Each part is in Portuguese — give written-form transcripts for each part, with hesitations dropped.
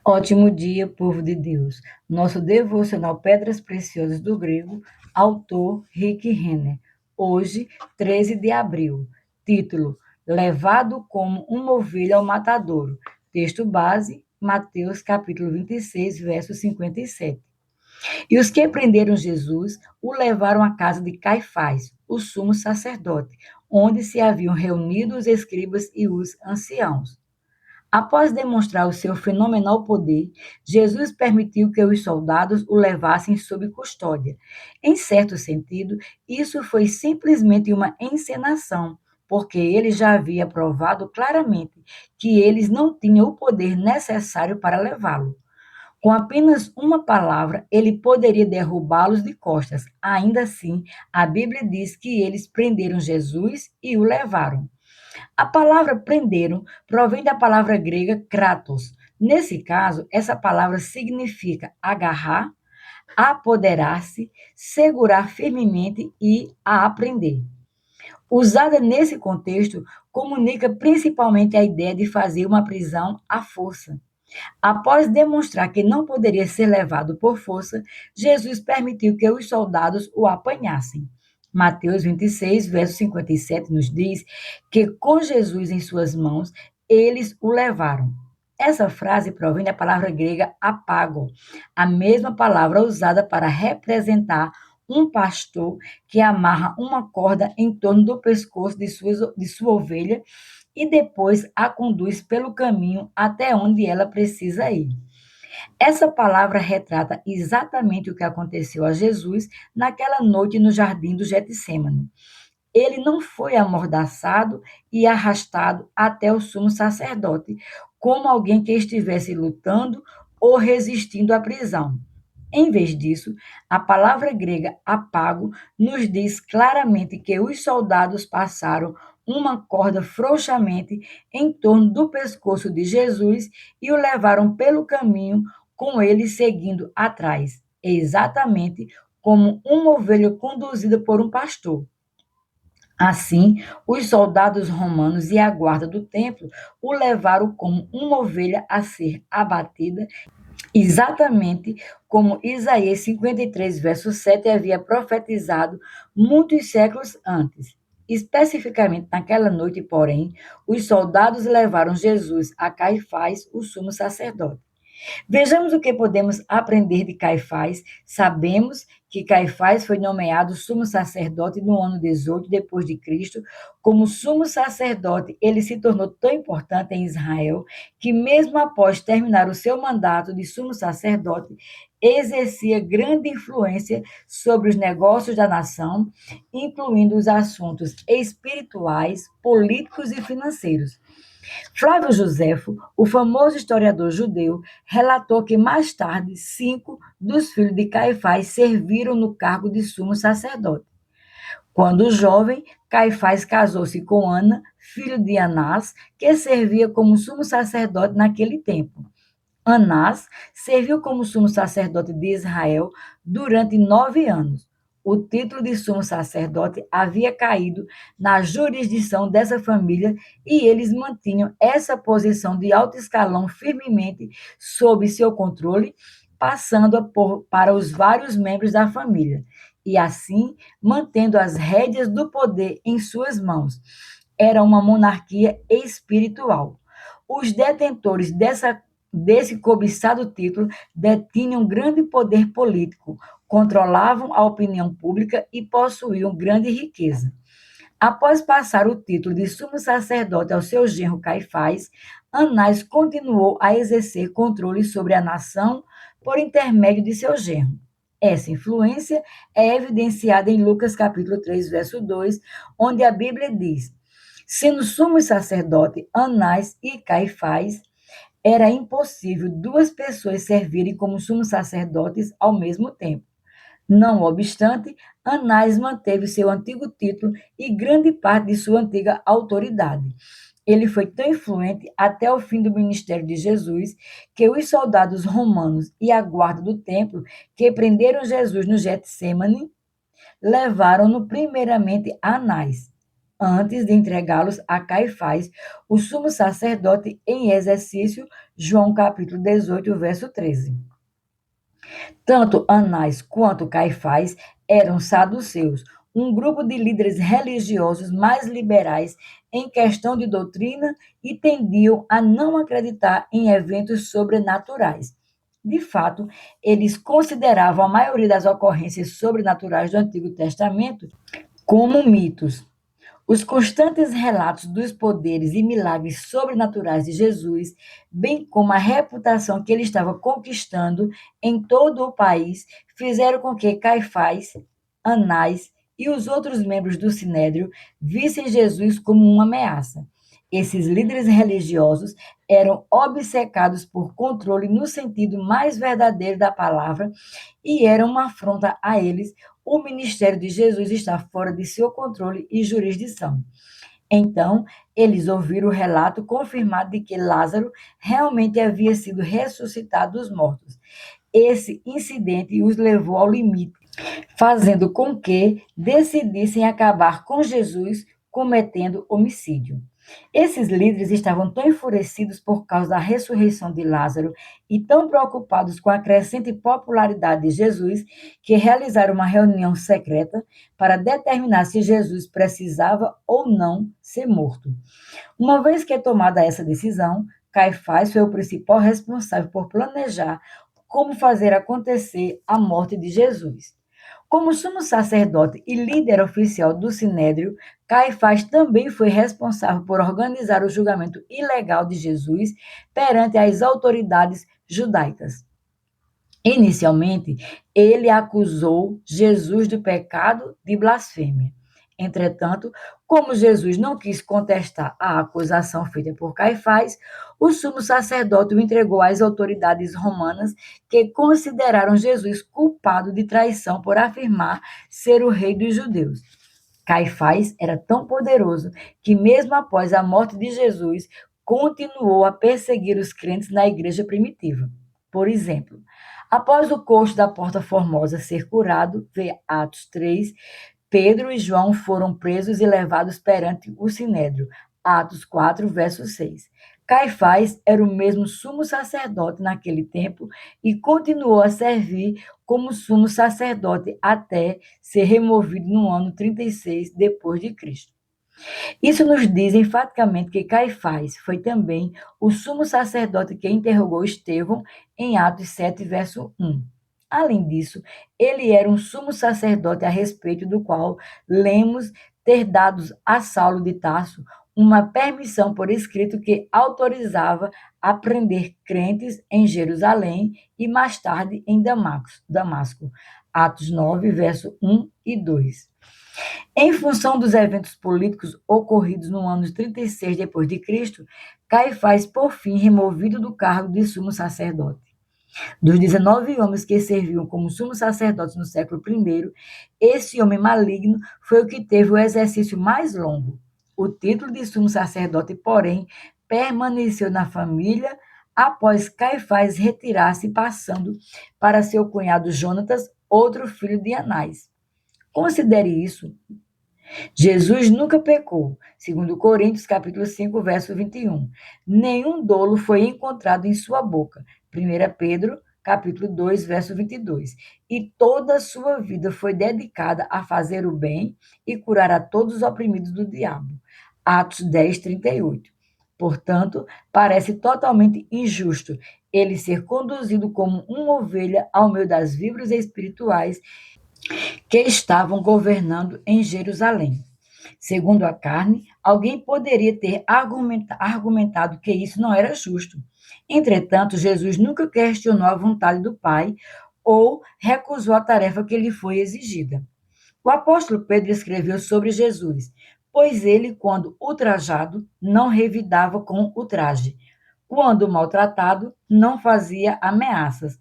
Ótimo dia, povo de Deus. Nosso devocional Pedras Preciosas do Grego, autor Rick Renner. Hoje, 13 de abril. Título: Levado como uma ovelha ao matadouro. Texto base, Mateus capítulo 26, verso 57. E os que prenderam Jesus o levaram à casa de Caifás, o sumo sacerdote, onde se haviam reunido os escribas e os anciãos. Após demonstrar o seu fenomenal poder, Jesus permitiu que os soldados o levassem sob custódia. Em certo sentido, isso foi simplesmente uma encenação, porque ele já havia provado claramente que eles não tinham o poder necessário para levá-lo. Com apenas uma palavra, ele poderia derrubá-los de costas. Ainda assim, a Bíblia diz que eles prenderam Jesus e o levaram. A palavra prenderam provém da palavra grega kratos. Nesse caso, essa palavra significa agarrar, apoderar-se, segurar firmemente e a aprender. Usada nesse contexto, comunica principalmente a ideia de fazer uma prisão à força. Após demonstrar que não poderia ser levado por força, Jesus permitiu que os soldados o apanhassem. Mateus 26, verso 57 nos diz que com Jesus em suas mãos, eles o levaram. Essa frase provém da palavra grega apago, a mesma palavra usada para representar um pastor que amarra uma corda em torno do pescoço de sua ovelha e depois a conduz pelo caminho até onde ela precisa ir. Essa palavra retrata exatamente o que aconteceu a Jesus naquela noite no jardim do Getsêmani. Ele não foi amordaçado e arrastado até o sumo sacerdote, como alguém que estivesse lutando ou resistindo à prisão. Em vez disso, a palavra grega apago nos diz claramente que os soldados passaram uma corda frouxamente em torno do pescoço de Jesus e o levaram pelo caminho, com ele seguindo atrás, exatamente como uma ovelha conduzida por um pastor. Assim, os soldados romanos e a guarda do templo o levaram como uma ovelha a ser abatida, exatamente como Isaías 53, verso 7 havia profetizado muitos séculos antes. Especificamente naquela noite, porém, os soldados levaram Jesus a Caifás, o sumo sacerdote. Vejamos o que podemos aprender de Caifás. Sabemos que Caifás foi nomeado sumo sacerdote no ano 18 depois de Cristo. Como sumo sacerdote, ele se tornou tão importante em Israel que mesmo após terminar o seu mandato de sumo sacerdote, exercia grande influência sobre os negócios da nação, incluindo os assuntos espirituais, políticos e financeiros. Flávio Joséfo, o famoso historiador judeu, relatou que mais tarde 5 dos filhos de Caifás serviram no cargo de sumo sacerdote. Quando jovem, Caifás casou-se com Ana, filho de Anás, que servia como sumo sacerdote naquele tempo. Anás serviu como sumo sacerdote de Israel durante 9 anos. O título de sumo sacerdote havia caído na jurisdição dessa família e eles mantinham essa posição de alto escalão firmemente sob seu controle, passando-a para os vários membros da família, e assim mantendo as rédeas do poder em suas mãos. Era uma monarquia espiritual. Os detentores desse cobiçado título detinham grande poder político, controlavam a opinião pública e possuíam grande riqueza. Após passar o título de sumo sacerdote ao seu genro Caifás, Anás continuou a exercer controle sobre a nação por intermédio de seu genro. Essa influência é evidenciada em Lucas capítulo 3, verso 2, onde a Bíblia diz: sendo sumo sacerdote Anás e Caifás, era impossível duas pessoas servirem como sumos sacerdotes ao mesmo tempo. Não obstante, Anás manteve seu antigo título e grande parte de sua antiga autoridade. Ele foi tão influente até o fim do ministério de Jesus que os soldados romanos e a guarda do templo que prenderam Jesus no Getsêmani levaram-no primeiramente a Anás. antes de entregá-los a Caifás, o sumo sacerdote em exercício, João capítulo 18, verso 13. Tanto Anás quanto Caifás eram saduceus, um grupo de líderes religiosos mais liberais em questão de doutrina e tendiam a não acreditar em eventos sobrenaturais. De fato, eles consideravam a maioria das ocorrências sobrenaturais do Antigo Testamento como mitos. Os constantes relatos dos poderes e milagres sobrenaturais de Jesus, bem como a reputação que ele estava conquistando em todo o país, fizeram com que Caifás, Anás e os outros membros do Sinédrio vissem Jesus como uma ameaça. Esses líderes religiosos eram obcecados por controle no sentido mais verdadeiro da palavra e eram uma afronta a eles. O ministério de Jesus está fora de seu controle e jurisdição. Então, eles ouviram o relato confirmado de que Lázaro realmente havia sido ressuscitado dos mortos. Esse incidente os levou ao limite, fazendo com que decidissem acabar com Jesus cometendo homicídio. Esses líderes estavam tão enfurecidos por causa da ressurreição de Lázaro e tão preocupados com a crescente popularidade de Jesus que realizaram uma reunião secreta para determinar se Jesus precisava ou não ser morto. Uma vez que é tomada essa decisão, Caifás foi o principal responsável por planejar como fazer acontecer a morte de Jesus. Como sumo sacerdote e líder oficial do Sinédrio, Caifás também foi responsável por organizar o julgamento ilegal de Jesus perante as autoridades judaicas. Inicialmente, ele acusou Jesus de pecado de blasfêmia. Entretanto, como Jesus não quis contestar a acusação feita por Caifás, o sumo sacerdote o entregou às autoridades romanas, que consideraram Jesus culpado de traição por afirmar ser o rei dos judeus. Caifás era tão poderoso que, mesmo após a morte de Jesus, continuou a perseguir os crentes na igreja primitiva. Por exemplo, após o coxo da Porta Formosa ser curado, vê Atos 3, Pedro e João foram presos e levados perante o Sinédrio. Atos 4, verso 6. Caifás era o mesmo sumo sacerdote naquele tempo e continuou a servir como sumo sacerdote até ser removido no ano 36 depois de Cristo. Isso nos diz enfaticamente que Caifás foi também o sumo sacerdote que interrogou Estevão em Atos 7, verso 1. Além disso, ele era um sumo sacerdote a respeito do qual lemos ter dado a Saulo de Tarso uma permissão por escrito que autorizava a prender crentes em Jerusalém e mais tarde em Damasco. Atos 9, verso 1 e 2. Em função dos eventos políticos ocorridos no ano 36 depois de Cristo, Caifás, por fim, removido do cargo de sumo sacerdote. Dos 19 homens que serviam como sumos sacerdotes no século I, esse homem maligno foi o que teve o exercício mais longo. O título de sumo sacerdote, porém, permaneceu na família após Caifás retirar-se, passando para seu cunhado Jonatas, outro filho de Anás. Considere isso. Jesus nunca pecou, segundo Coríntios capítulo 5, verso 21. Nenhum dolo foi encontrado em sua boca. 1 Pedro capítulo 2, verso 22. E toda a sua vida foi dedicada a fazer o bem e curar a todos os oprimidos do diabo. Atos 10, 38. Portanto, parece totalmente injusto ele ser conduzido como uma ovelha ao meio das víboras espirituais que estavam governando em Jerusalém. Segundo a carne, alguém poderia ter argumentado que isso não era justo. Entretanto, Jesus nunca questionou a vontade do Pai ou recusou a tarefa que lhe foi exigida. O apóstolo Pedro escreveu sobre Jesus, pois ele, quando ultrajado, não revidava com ultraje. Quando maltratado, não fazia ameaças,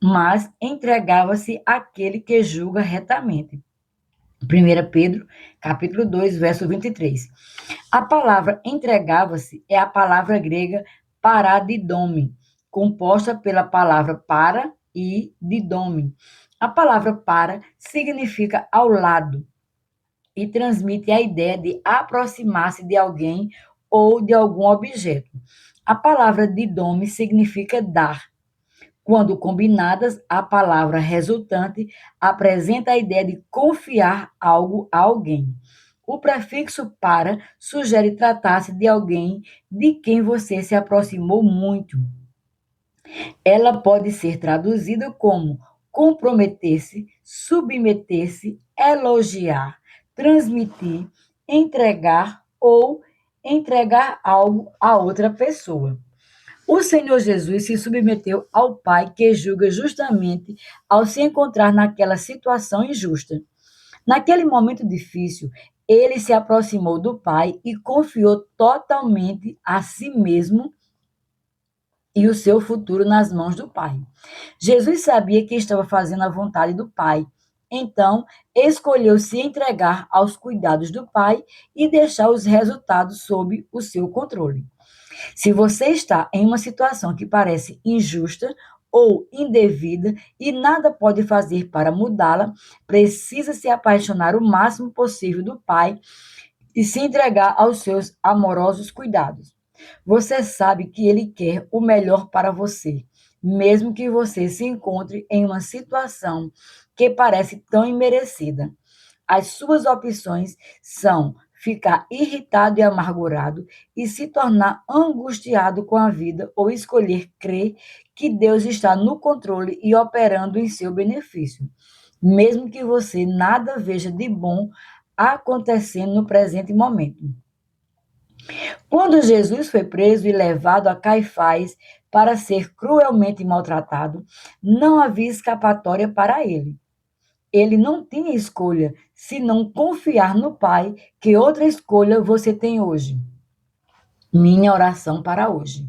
mas entregava-se àquele que julga retamente. 1 Pedro, capítulo 2, verso 23. A palavra entregava-se é a palavra grega paradidome, composta pela palavra para e didome. A palavra para significa ao lado. e transmite a ideia de aproximar-se de alguém ou de algum objeto. A palavra didome significa dar. Quando combinadas, a palavra resultante apresenta a ideia de confiar algo a alguém. O prefixo para sugere tratar-se de alguém de quem você se aproximou muito. Ela pode ser traduzida como comprometer-se, submeter-se, elogiar, transmitir, entregar ou entregar algo a outra pessoa. O Senhor Jesus se submeteu ao Pai que julga justamente ao se encontrar naquela situação injusta. Naquele momento difícil, ele se aproximou do Pai e confiou totalmente a si mesmo e o seu futuro nas mãos do Pai. Jesus sabia que estava fazendo a vontade do Pai. Então, escolheu se entregar aos cuidados do Pai e deixar os resultados sob o seu controle. Se você está em uma situação que parece injusta ou indevida e nada pode fazer para mudá-la, precisa se apaixonar o máximo possível do Pai e se entregar aos seus amorosos cuidados. Você sabe que Ele quer o melhor para você, mesmo que você se encontre em uma situação que parece tão imerecida. As suas opções são ficar irritado e amargurado e se tornar angustiado com a vida ou escolher crer que Deus está no controle e operando em seu benefício, mesmo que você nada veja de bom acontecendo no presente momento. Quando Jesus foi preso e levado a Caifás para ser cruelmente maltratado, não havia escapatória para ele. Ele não tinha escolha, senão confiar no Pai. Que outra escolha você tem hoje? Minha oração para hoje.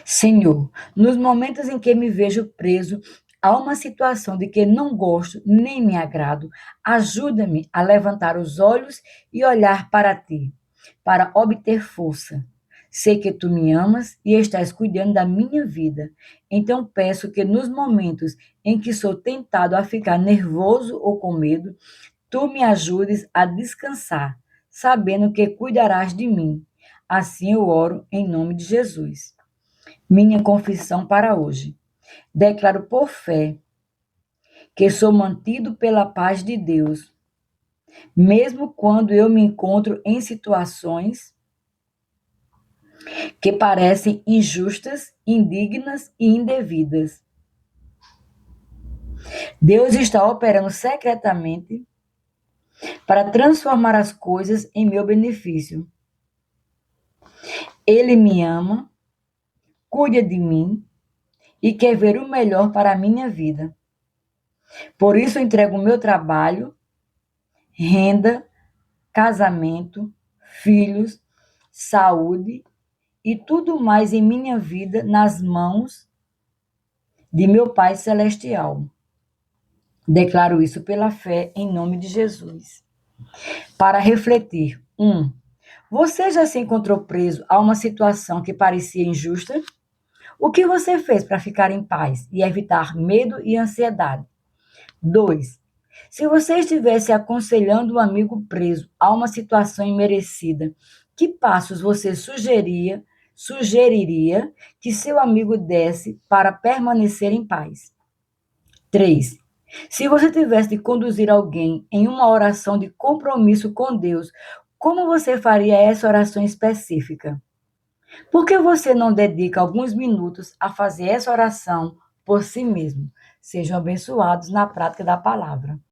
Senhor, nos momentos em que me vejo preso a uma situação de que não gosto nem me agrado, ajuda-me a levantar os olhos e olhar para ti, para obter força. Sei que tu me amas e estás cuidando da minha vida. Então peço que nos momentos em que sou tentado a ficar nervoso ou com medo, tu me ajudes a descansar, sabendo que cuidarás de mim. Assim eu oro em nome de Jesus. Minha confissão para hoje. Declaro por fé que sou mantido pela paz de Deus, mesmo quando eu me encontro em situações que parecem injustas, indignas e indevidas. Deus está operando secretamente para transformar as coisas em meu benefício. Ele me ama, cuida de mim e quer ver o melhor para a minha vida. Por isso, eu entrego o meu trabalho, renda, casamento, filhos, saúde e tudo mais em minha vida nas mãos de meu Pai Celestial. Declaro isso pela fé em nome de Jesus. Para refletir. 1. Você já se encontrou preso a uma situação que parecia injusta? O que você fez para ficar em paz e evitar medo e ansiedade? 2. Se você estivesse aconselhando um amigo preso a uma situação imerecida, que passos você sugeriria que seu amigo desse para permanecer em paz? 3. Se você tivesse de conduzir alguém em uma oração de compromisso com Deus, como você faria essa oração específica? Por que você não dedica alguns minutos a fazer essa oração por si mesmo? Sejam abençoados na prática da palavra.